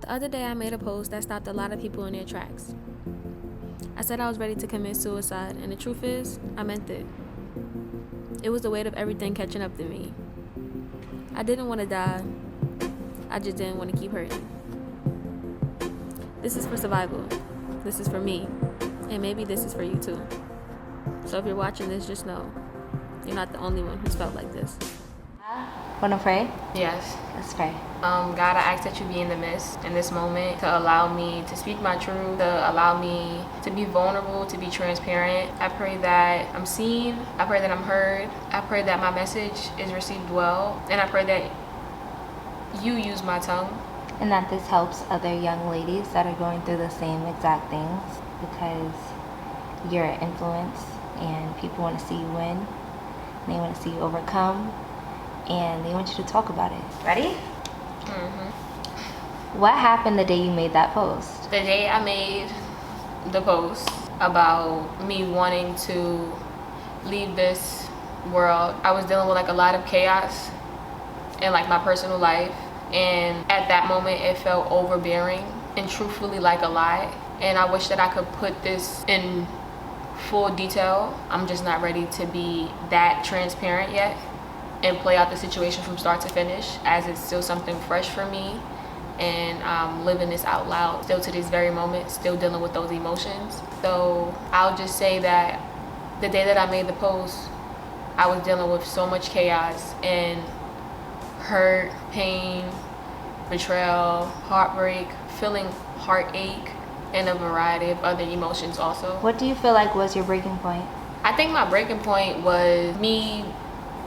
The other day I made a post that stopped a lot of people in their tracks. I said I was ready to commit suicide, and the truth is, I meant it. It was the weight of everything catching up to me. I didn't want to die. I just didn't want to keep hurting. This is for survival. This is for me. And maybe this is for you too. So if you're watching this, just know you're not the only one who's felt like this. Wanna pray? Yes. Let's pray. God, I ask that you be in the midst in this moment to allow me to speak my truth, to allow me to be vulnerable, to be transparent. I pray that I'm seen. I pray that I'm heard. I pray that my message is received well. And I pray that you use my tongue. And that this helps other young ladies that are going through the same exact things, because you're an influence and people want to see you win. And they want to see you overcome. And they want you to talk about it. Ready? What happened the day you made that post? The day I made the post about me wanting to leave this world, I was dealing with like a lot of chaos in like my personal life. And at that moment, it felt overbearing and truthfully like a lie. And I wish that I could put this in full detail. I'm just not ready to be that transparent yet and play out the situation from start to finish, as it's still something fresh for me, and I'm living this out loud still to this very moment, still dealing with those emotions. So I'll just say that the day that I made the post, I was dealing with so much chaos and hurt, pain, betrayal, heartbreak, feeling heartache, and a variety of other emotions also. What do you feel like was your breaking point? I think my breaking point was me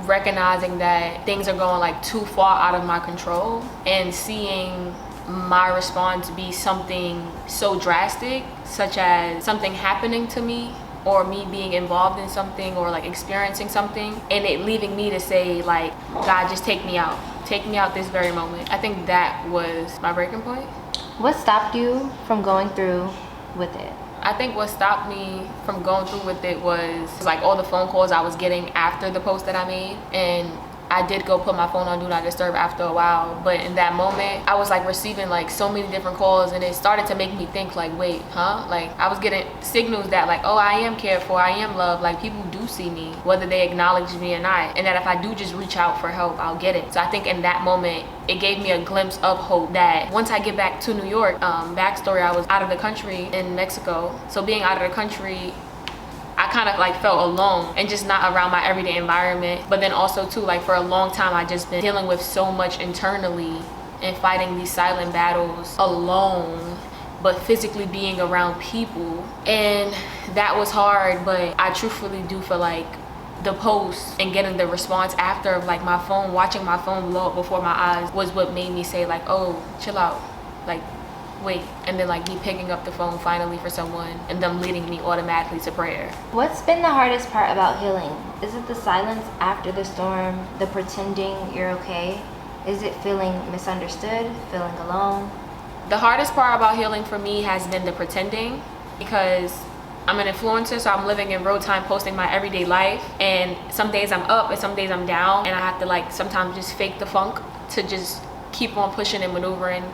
recognizing that things are going like too far out of my control and seeing my response be something so drastic, such as something happening to me or me being involved in something or like experiencing something, and it leaving me to say like, God, just take me out this very moment. I think that was my breaking point. What stopped you from going through with it? I think what stopped me from going through with it was like all the phone calls I was getting after the post that I made. And I did go put my phone on Do Not Disturb after a while, but in that moment I was like receiving like so many different calls, and it started to make me think like, wait, like I was getting signals that like, oh, I am cared for, I am loved, like people do see me, whether they acknowledge me or not, and that if I do just reach out for help, I'll get it. So I think in that moment it gave me a glimpse of hope that once I get back to New York, backstory, I was out of the country in Mexico. So being out of the country, I kind of like felt alone and just not around my everyday environment. But then also too, like for a long time, I just been dealing with so much internally and fighting these silent battles alone, but physically being around people. And that was hard, but I truthfully do feel like the post and getting the response after of like my phone, watching my phone blow up before my eyes was what made me say like, oh, chill out, like wait, and then like me picking up the phone finally for someone and them leading me automatically to prayer. What's been the hardest part about healing? Is it the silence after the storm, the pretending you're okay? Is it feeling misunderstood, feeling alone? The hardest part about healing for me has been the pretending, because I'm an influencer, so I'm living in real time, posting my everyday life, and some days I'm up and some days I'm down, and I have to like sometimes just fake the funk to just keep on pushing and maneuvering.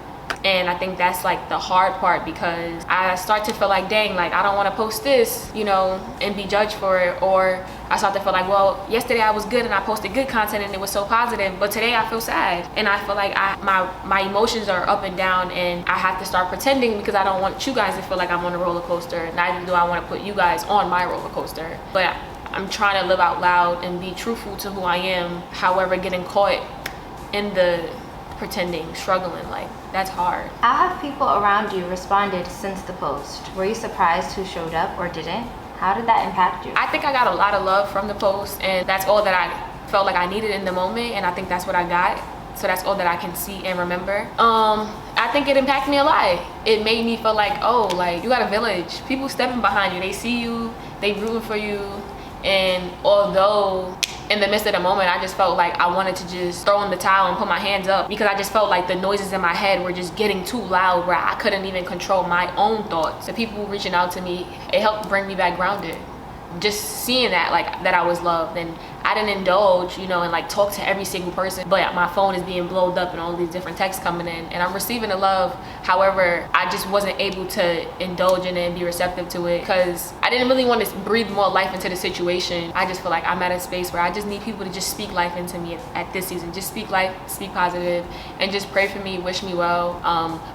And I think that's like the hard part, because I start to feel like, dang, like I don't want to post this, you know, and be judged for it. Or I start to feel like, well, yesterday I was good and I posted good content and it was so positive, but today I feel sad. And I feel like my emotions are up and down, and I have to start pretending because I don't want you guys to feel like I'm on a roller coaster. Neither do I want to put you guys on my roller coaster. But I'm trying to live out loud and be truthful to who I am. However, getting caught in the pretending, struggling, like that's hard. How have people around you responded since the post? Were you surprised who showed up or didn't? How did that impact you? I think I got a lot of love from the post, and that's all that I felt like I needed in the moment, and I think that's what I got. So that's all that I can see and remember. I think it impacted me a lot. It made me feel like, oh, like you got a village. People stepping behind you, they see you, they rooting for you. And although in the midst of the moment, I just felt like I wanted to just throw in the towel and put my hands up, because I just felt like the noises in my head were just getting too loud where I couldn't even control my own thoughts. The people reaching out to me, it helped bring me back grounded. just seeing that, like, that I was loved. And I didn't indulge, you know, and like talk to every single person, but my phone is being blowed up and all these different texts coming in, and I'm receiving the love. However, I just wasn't able to indulge in it and be receptive to it because I didn't really want to breathe more life into the situation. I just feel like I'm at a space where I just need people to just speak life into me at this season. Just speak life, speak positive, and just pray for me, wish me well,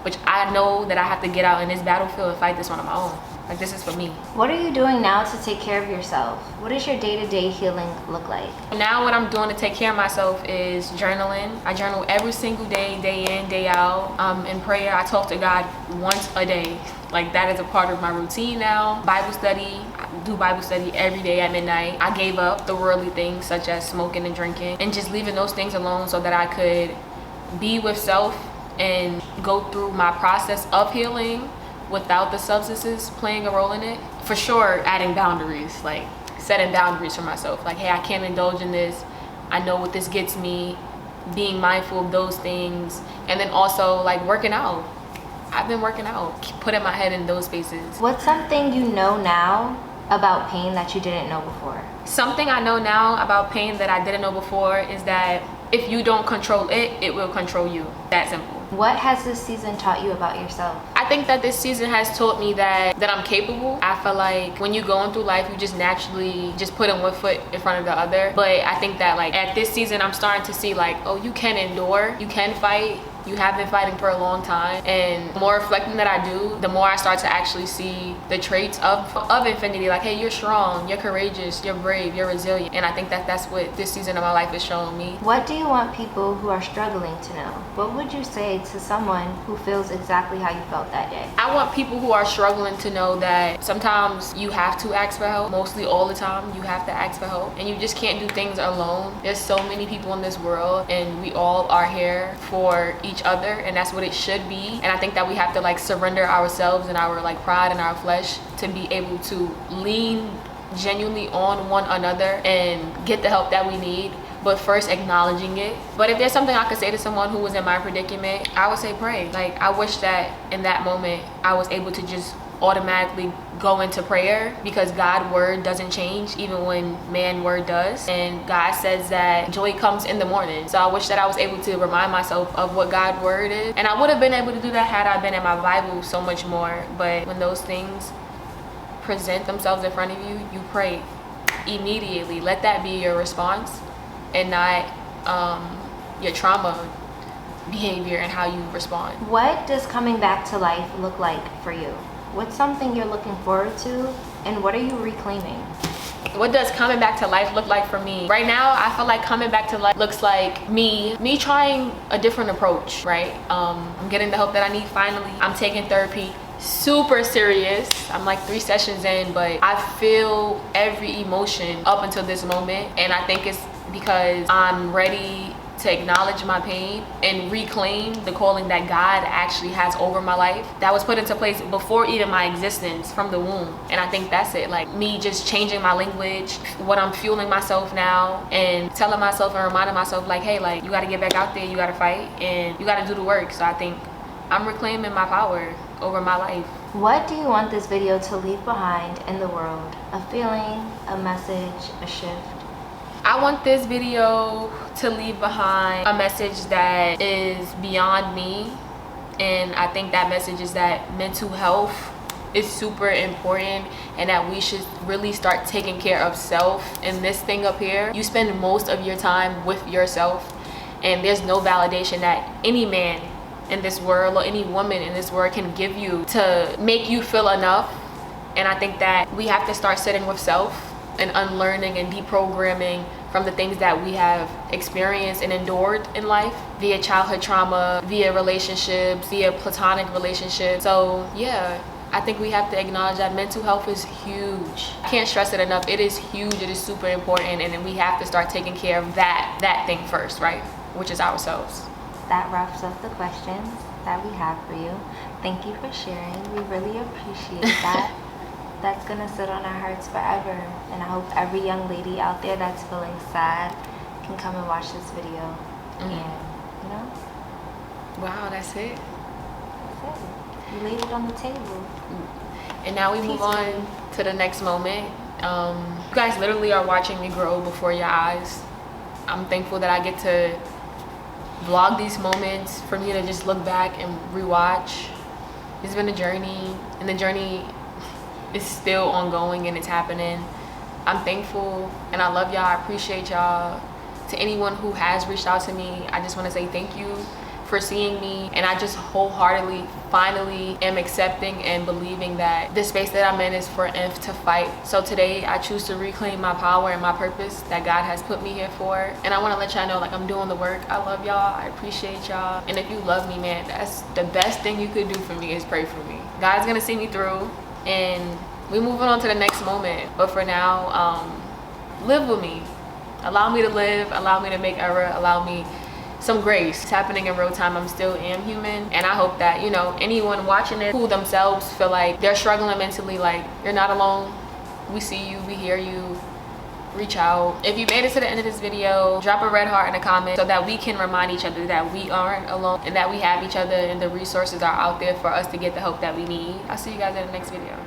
which I know that I have to get out in this battlefield and fight this one on my own. Like, this is for me. What are you doing now to take care of yourself? What does your day-to-day healing look like? Now what I'm doing to take care of myself is journaling. I journal every single day, day in, day out. In prayer, I talk to God once a day. Like, that is a part of my routine now. Bible study, I do Bible study every day at midnight. I gave up the worldly things such as smoking and drinking and just leaving those things alone so that I could be with self and go through my process of healing without the substances playing a role in it. For sure, adding boundaries, like setting boundaries for myself. Like, hey, I can't indulge in this. I know what this gets me. Being mindful of those things. And then also like working out. I've been working out, putting my head in those spaces. What's something you know now about pain that you didn't know before? Something I know now about pain that I didn't know before is that if you don't control it, it will control you. That simple. What has this season taught you about yourself? I think that this season has taught me that I'm capable. I feel like when you're going through life, you just naturally just putting one foot in front of the other. But I think that like at this season, I'm starting to see like, oh, you can endure, you can fight. You have been fighting for a long time, and the more reflecting that I do, the more I start to actually see the traits of infinity. Like, hey, you're strong, you're courageous, you're brave, you're resilient. And I think that that's what this season of my life is showing me. What do you want people who are struggling to know? What would you say to someone who feels exactly how you felt that day? I want people who are struggling to know that sometimes you have to ask for help. Mostly all the time, you have to ask for help, and you just can't do things alone. There's so many people in this world, and we all are here for each other, and that's what it should be. And I think that we have to like surrender ourselves and our like pride and our flesh to be able to lean genuinely on one another and get the help that we need, but first acknowledging it. But if there's something I could say to someone who was in my predicament, I would say pray. Like, I wish that in that moment I was able to just automatically go into prayer, because God's word doesn't change even when man's word does, and God says that joy comes in the morning. So I wish that I was able to remind myself of what God's word is, and I would have been able to do that had I been in my Bible so much more. But when those things present themselves in front of you, you pray immediately. Let that be your response and not your trauma behavior and how you respond. What does coming back to life look like for you? What's something you're looking forward to, and what are you reclaiming? What does coming back to life look like for me? Right now, I feel like coming back to life looks like me trying a different approach, right? I'm getting the help that I need finally. I'm taking therapy super serious. I'm like 3 sessions in, but I feel every emotion up until this moment, and I think it's because I'm ready to acknowledge my pain and reclaim the calling that God actually has over my life that was put into place before even my existence from the womb. And I think that's it, like me just changing my language, what I'm fueling myself now, and telling myself and reminding myself like, hey, like, you got to get back out there, you got to fight, and you got to do the work. So I think I'm reclaiming my power over my life. What do you want this video to leave behind in the world? A feeling, a message, a shift? I want this video to leave behind a message that is beyond me, and I think that message is that mental health is super important, and that we should really start taking care of self. And this thing up here, you spend most of your time with yourself, and there's no validation that any man in this world or any woman in this world can give you to make you feel enough. And I think that we have to start sitting with self and unlearning and deprogramming from the things that we have experienced and endured in life via childhood trauma, via relationships, via platonic relationships. So yeah, I think we have to acknowledge that mental health is huge. I can't stress it enough. It is huge, it is super important, and then we have to start taking care of that thing first, right? Which is ourselves. That wraps up the questions that we have for you. Thank you for sharing. We really appreciate that. That's gonna sit on our hearts forever, and I hope every young lady out there that's feeling sad can come and watch this video. And you know, wow, that's it. that's it. You laid it on the table. And now we move on to the next moment. You guys literally are watching me grow before your eyes. I'm thankful that I get to vlog these moments for me to just look back and rewatch. It's been a journey, and the journey is still ongoing and it's happening. I'm thankful and I love y'all. I appreciate y'all. To anyone who has reached out to me, I just want to say thank you for seeing me, and I just wholeheartedly finally am accepting and believing that the space that I'm in is for Inf to fight. So today I choose to reclaim my power and my purpose that God has put me here for, and I want to let y'all know, like, I'm doing the work. I love y'all. I appreciate y'all, and if you love me, man, that's the best thing you could do for me is pray for me. God's gonna see me through, and we moving on to the next moment. But for now, live with me. Allow me to live. Allow me to make error. Allow me some grace. It's happening in real time. I'm still am human, and I hope that, you know, anyone watching it who themselves feel like they're struggling mentally, like, you're not alone. We see you, we hear you. Reach out. If you made it to the end of this video, drop a red heart in the comment so that we can remind each other that we aren't alone and that we have each other and the resources are out there for us to get the help that we need. I'll see you guys in the next video.